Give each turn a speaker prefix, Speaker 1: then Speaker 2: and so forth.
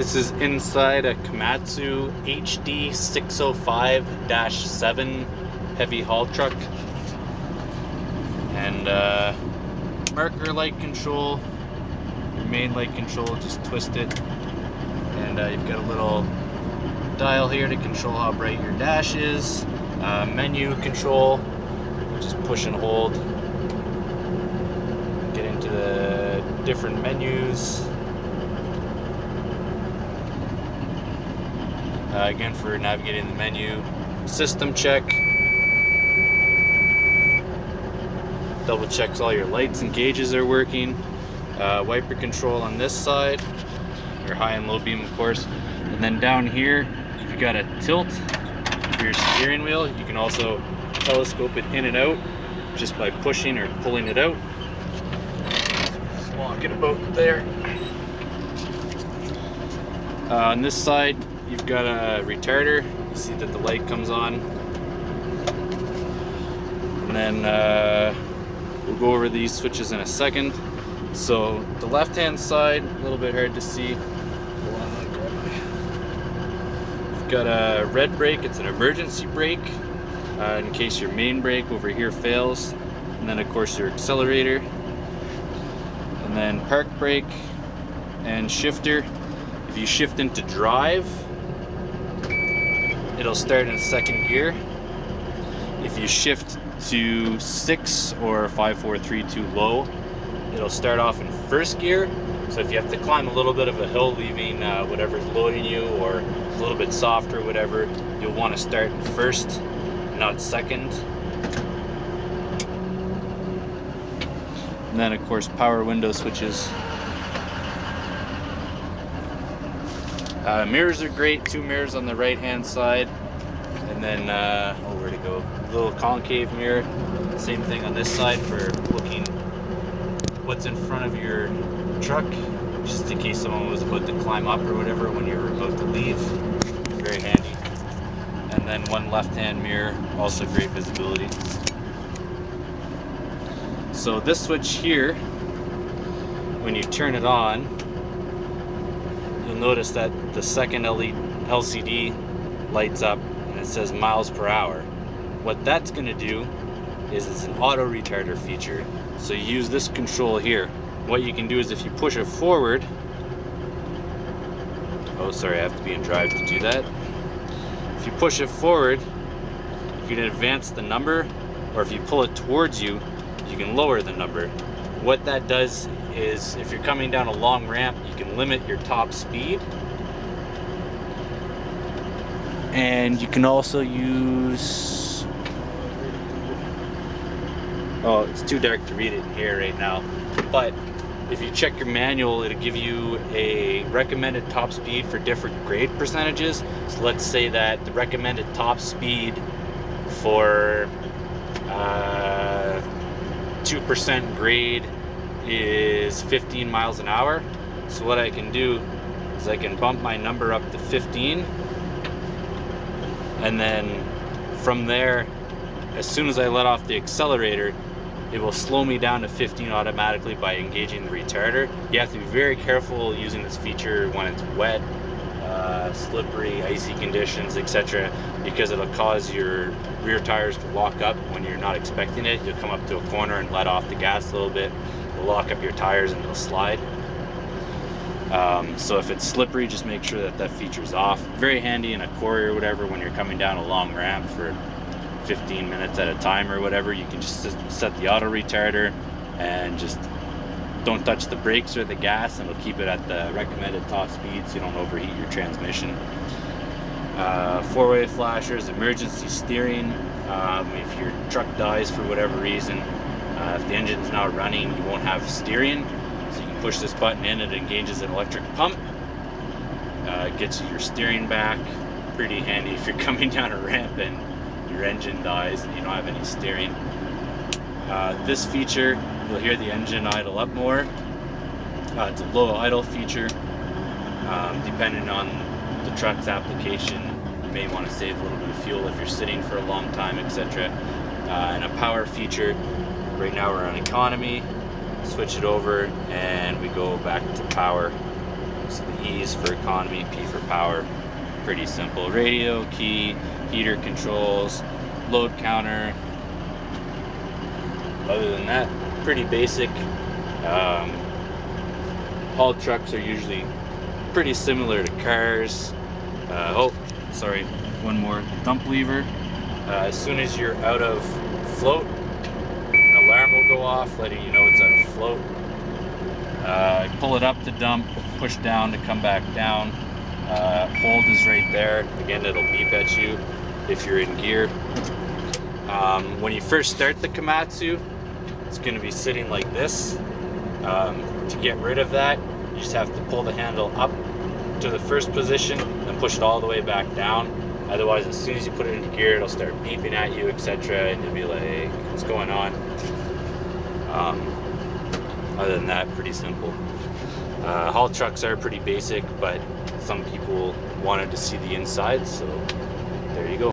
Speaker 1: This is inside a Komatsu HD605-7 heavy haul truck. And marker light control, your main light control, just twist it. And you've got a little dial here to control how bright your dash is. Menu control, just push and hold. Get into the different menus. Again, for navigating the menu, system check. Double checks all your lights and gauges are working. Wiper control on this side, your high and low beam, of course. And then down here, you've got a tilt for your steering wheel. You can also telescope it in and out just by pushing or pulling it out. Just lock it about there. On this side, you've got a retarder. You see that the light comes on. And then we'll go over these switches in a second. So the left-hand side, a little bit hard to see. You've got a red brake. It's an emergency brake in case your main brake over here fails. And then of course your accelerator. And then park brake and shifter. If you shift into drive, it'll start in second gear. If you shift to 6 or 5, 4, 3, 2 low, it'll start off in first gear. So if you have to climb a little bit of a hill, leaving whatever's loading you, or a little bit softer or whatever, you'll want to start in first, not second. And then of course power window switches. Mirrors are great, 2 mirrors on the right hand side, and then where to go, a little concave mirror, same thing on this side for looking what's in front of your truck, just in case someone was about to climb up or whatever when you're about to leave. Very handy. And then one left hand mirror, also great visibility. So this switch here, when you turn it on, you'll notice that the second LCD lights up and it says miles per hour. What that's going to do is it's an auto retarder feature. So you use this control here. What you can do is if you push it forward, oh sorry, I have to be in drive to do that. If you push it forward, you can advance the number, or if you pull it towards you, you can lower the number. What that does is if you're coming down a long ramp, you can limit your top speed. And you can also use, oh, it's too dark to read it here right now, but if you check your manual, it'll give you a recommended top speed for different grade percentages. So let's say that the recommended top speed for 2% grade is 15 miles an hour. So what I can do is I can bump my number up to 15, and then from there, as soon as I let off the accelerator, it will slow me down to 15 automatically by engaging the retarder. You have to be very careful using this feature when it's wet, slippery, icy conditions, etc., because it'll cause your rear tires to lock up when you're not expecting it. You'll come up to a corner and let off the gas a little bit, it'll lock up your tires and it'll slide. So if it's slippery, just make sure that that feature's off. Very handy in a quarry or whatever when you're coming down a long ramp for 15 minutes at a time or whatever. You can just set the auto retarder and just don't touch the brakes or the gas, and it'll keep it at the recommended top speed so you don't overheat your transmission. 4-way flashers, emergency steering. If your truck dies for whatever reason, if the engine's not running, you won't have steering. So you can push this button in, it engages an electric pump. It gets you your steering back. Pretty handy if you're coming down a ramp and your engine dies and you don't have any steering. This feature, you'll hear the engine idle up more. It's a low idle feature. Depending on the truck's application, you may want to save a little bit of fuel if you're sitting for a long time, etc. And a power feature, right now we're on economy. Switch it over and we go back to power. So the E is for economy, P for power. Pretty simple. Radio, key, heater controls, load counter. Other than that, pretty basic. Haul trucks are usually pretty similar to cars. Oh, sorry, one more. Dump lever. As soon as you're out of float, an alarm will go off letting you know it's out of float. Pull it up to dump, push down to come back down. Hold is right there. Again, it'll beep at you if you're in gear. When you first start the Komatsu, it's going to be sitting like this. To get rid of that, you just have to pull the handle up to the first position and push it all the way back down. Otherwise, as soon as you put it into gear, it'll start beeping at you, etc., and you'll be like, hey, what's going on? Other than that, pretty simple. Haul trucks are pretty basic, but some people wanted to see the inside, so there you go.